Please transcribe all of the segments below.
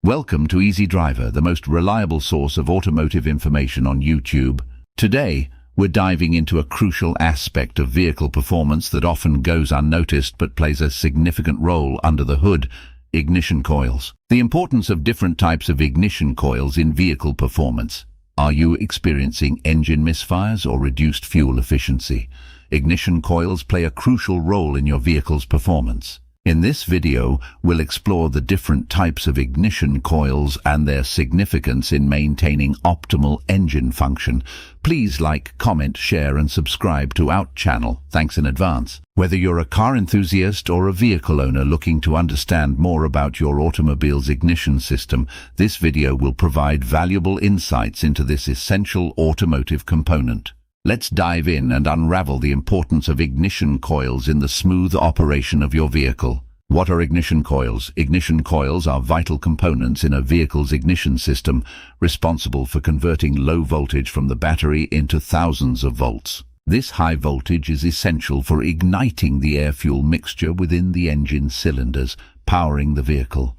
Welcome to Easy Driver, the most reliable source of automotive information on YouTube. Today, we're diving into a crucial aspect of vehicle performance that often goes unnoticed but plays a significant role under the hood: ignition coils. The importance of different types of ignition coils in vehicle performance. Are you experiencing engine misfires or reduced fuel efficiency? Ignition coils play a crucial role in your vehicle's performance. In this video, we'll explore the different types of ignition coils and their significance in maintaining optimal engine function. Please like, comment, share and subscribe to our channel. Thanks in advance. Whether you're a car enthusiast or a vehicle owner looking to understand more about your automobile's ignition system, this video will provide valuable insights into this essential automotive component. Let's dive in and unravel the importance of ignition coils in the smooth operation of your vehicle. What are ignition coils? Ignition coils are vital components in a vehicle's ignition system, responsible for converting low voltage from the battery into thousands of volts. This high voltage is essential for igniting the air-fuel mixture within the engine cylinders, powering the vehicle.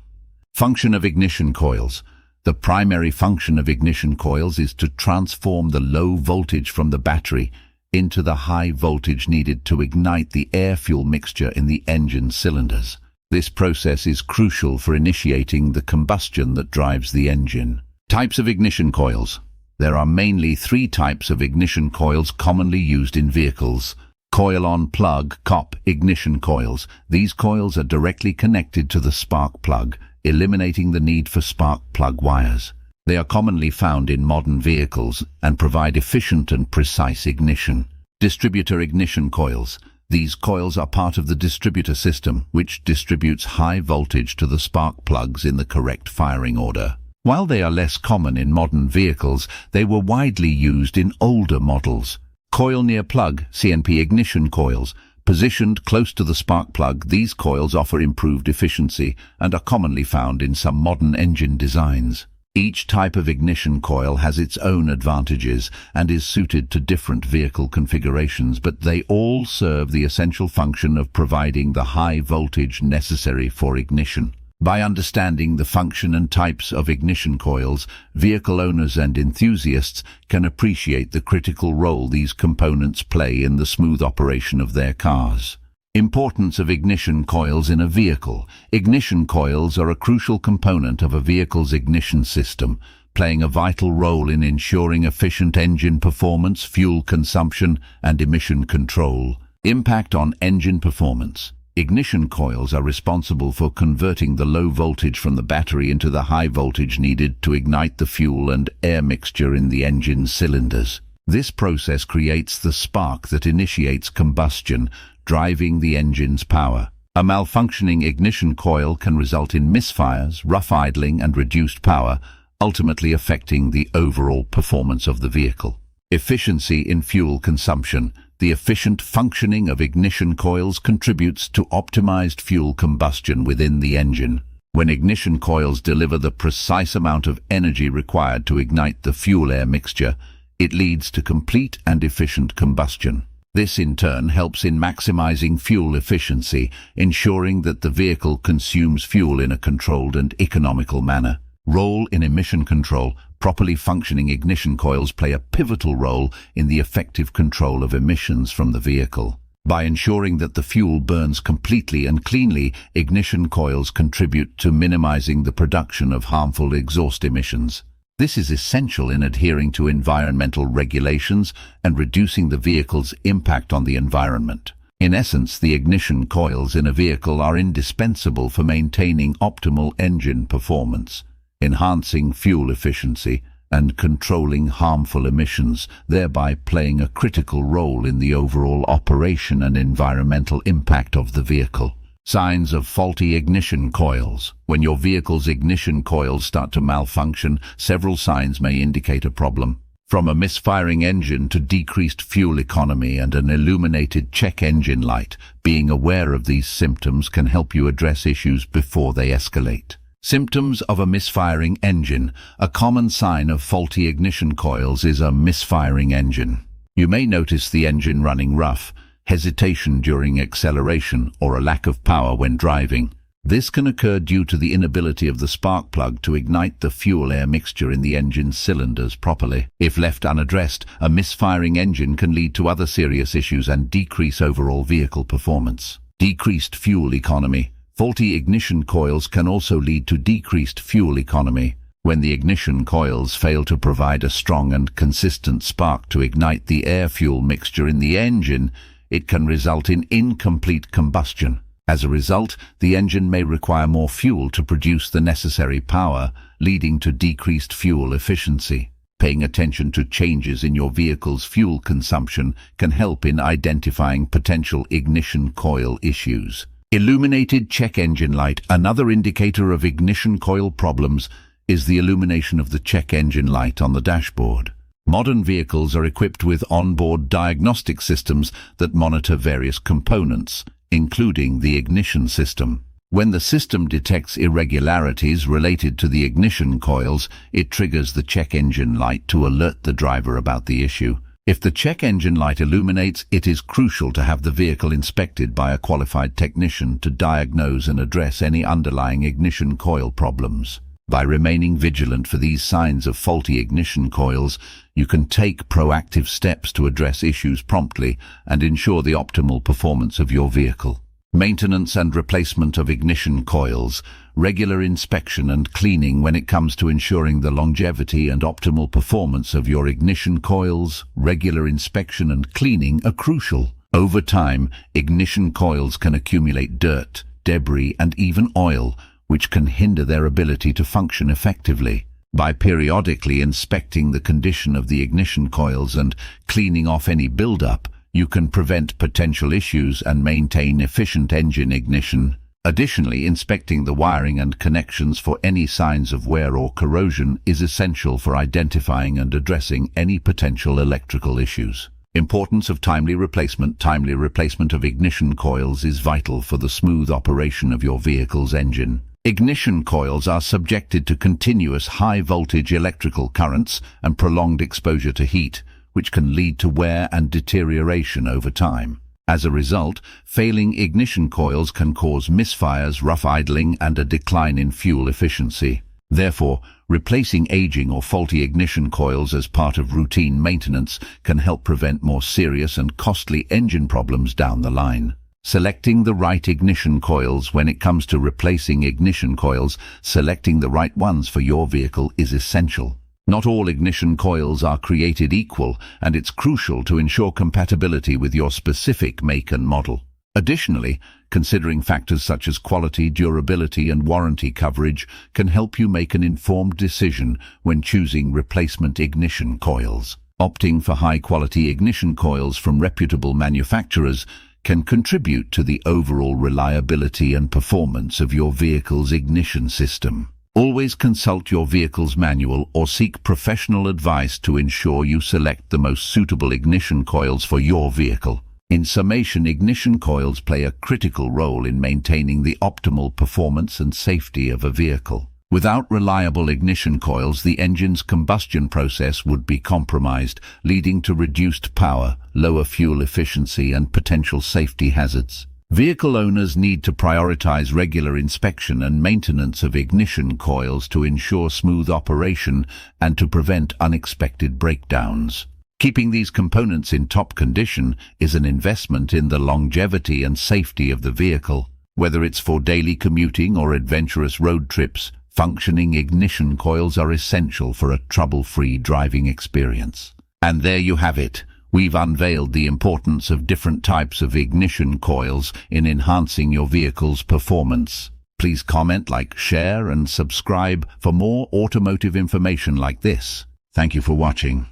Function of ignition coils. The primary function of ignition coils is to transform the low voltage from the battery into the high voltage needed to ignite the air-fuel mixture in the engine cylinders. This process is crucial for initiating the combustion that drives the engine. Types of ignition coils. There are mainly three types of ignition coils commonly used in vehicles. Coil-on plug (COP) ignition coils. These coils are directly connected to the spark plug, eliminating the need for spark plug wires. They are commonly found in modern vehicles and provide efficient and precise ignition. Distributor ignition coils. These coils are part of the distributor system, which distributes high voltage to the spark plugs in the correct firing order. While they are less common in modern vehicles, they were widely used in older models. Coil near plug (CNP) ignition coils. Positioned close to the spark plug, these coils offer improved efficiency and are commonly found in some modern engine designs. Each type of ignition coil has its own advantages and is suited to different vehicle configurations, but they all serve the essential function of providing the high voltage necessary for ignition. By understanding the function and types of ignition coils, vehicle owners and enthusiasts can appreciate the critical role these components play in the smooth operation of their cars. Importance of ignition coils in a vehicle. Ignition coils are a crucial component of a vehicle's ignition system, playing a vital role in ensuring efficient engine performance, fuel consumption, and emission control. Impact on engine performance. Ignition coils are responsible for converting the low voltage from the battery into the high voltage needed to ignite the fuel and air mixture in the engine cylinders. This process creates the spark that initiates combustion, driving the engine's power. A malfunctioning ignition coil can result in misfires, rough idling, and reduced power, ultimately affecting the overall performance of the vehicle. Efficiency in fuel consumption. The efficient functioning of ignition coils contributes to optimized fuel combustion within the engine. When ignition coils deliver the precise amount of energy required to ignite the fuel-air mixture, it leads to complete and efficient combustion. This in turn helps in maximizing fuel efficiency, ensuring that the vehicle consumes fuel in a controlled and economical manner. Role in emission control. Properly functioning ignition coils play a pivotal role in the effective control of emissions from the vehicle. By ensuring that the fuel burns completely and cleanly, ignition coils contribute to minimizing the production of harmful exhaust emissions. This is essential in adhering to environmental regulations and reducing the vehicle's impact on the environment. In essence, the ignition coils in a vehicle are indispensable for maintaining optimal engine performance, enhancing fuel efficiency, and controlling harmful emissions, thereby playing a critical role in the overall operation and environmental impact of the vehicle. Signs of faulty ignition coils. When your vehicle's ignition coils start to malfunction, several signs may indicate a problem. From a misfiring engine to decreased fuel economy and an illuminated check engine light, being aware of these symptoms can help you address issues before they escalate. Symptoms of a misfiring engine. A common sign of faulty ignition coils is a misfiring engine. You may notice the engine running rough, hesitation during acceleration, or a lack of power when driving. This can occur due to the inability of the spark plug to ignite the fuel-air mixture in the engine cylinders properly. If left unaddressed, a misfiring engine can lead to other serious issues and decrease overall vehicle performance. Decreased fuel economy. Faulty ignition coils can also lead to decreased fuel economy. When the ignition coils fail to provide a strong and consistent spark to ignite the air-fuel mixture in the engine, it can result in incomplete combustion. As a result, the engine may require more fuel to produce the necessary power, leading to decreased fuel efficiency. Paying attention to changes in your vehicle's fuel consumption can help in identifying potential ignition coil issues. Illuminated check engine light. Another indicator of ignition coil problems is the illumination of the check engine light on the dashboard. Modern vehicles are equipped with onboard diagnostic systems that monitor various components, including the ignition system. When the system detects irregularities related to the ignition coils, it triggers the check engine light to alert the driver about the issue. If the check engine light illuminates, it is crucial to have the vehicle inspected by a qualified technician to diagnose and address any underlying ignition coil problems. By remaining vigilant for these signs of faulty ignition coils, you can take proactive steps to address issues promptly and ensure the optimal performance of your vehicle. Maintenance and replacement of ignition coils. Regular inspection and cleaning when it comes to ensuring the longevity and optimal performance of your ignition coils. Regular inspection and cleaning are crucial. Over time, ignition coils can accumulate dirt, debris, and even oil, which can hinder their ability to function effectively. By periodically inspecting the condition of the ignition coils and cleaning off any buildup, you can prevent potential issues and maintain efficient engine ignition. Additionally, inspecting the wiring and connections for any signs of wear or corrosion is essential for identifying and addressing any potential electrical issues. Importance of timely replacement. Timely replacement of ignition coils is vital for the smooth operation of your vehicle's engine. Ignition coils are subjected to continuous high-voltage electrical currents and prolonged exposure to heat, which can lead to wear and deterioration over time. As a result, failing ignition coils can cause misfires, rough idling, and a decline in fuel efficiency. Therefore, replacing aging or faulty ignition coils as part of routine maintenance can help prevent more serious and costly engine problems down the line. Selecting the right ignition coils. When it comes to replacing ignition coils, selecting the right ones for your vehicle is essential. Not all ignition coils are created equal, and it's crucial to ensure compatibility with your specific make and model. Additionally, considering factors such as quality, durability, and warranty coverage can help you make an informed decision when choosing replacement ignition coils. Opting for high-quality ignition coils from reputable manufacturers can contribute to the overall reliability and performance of your vehicle's ignition system. Always consult your vehicle's manual or seek professional advice to ensure you select the most suitable ignition coils for your vehicle. In summation, ignition coils play a critical role in maintaining the optimal performance and safety of a vehicle. Without reliable ignition coils, the engine's combustion process would be compromised, leading to reduced power, lower fuel efficiency, and potential safety hazards. Vehicle owners need to prioritize regular inspection and maintenance of ignition coils to ensure smooth operation and to prevent unexpected breakdowns. Keeping these components in top condition is an investment in the longevity and safety of the vehicle. Whether it's for daily commuting or adventurous road trips, functioning ignition coils are essential for a trouble-free driving experience. And there you have it. We've unveiled the importance of different types of ignition coils in enhancing your vehicle's performance. Please comment, like, share, and subscribe for more automotive information like this. Thank you for watching.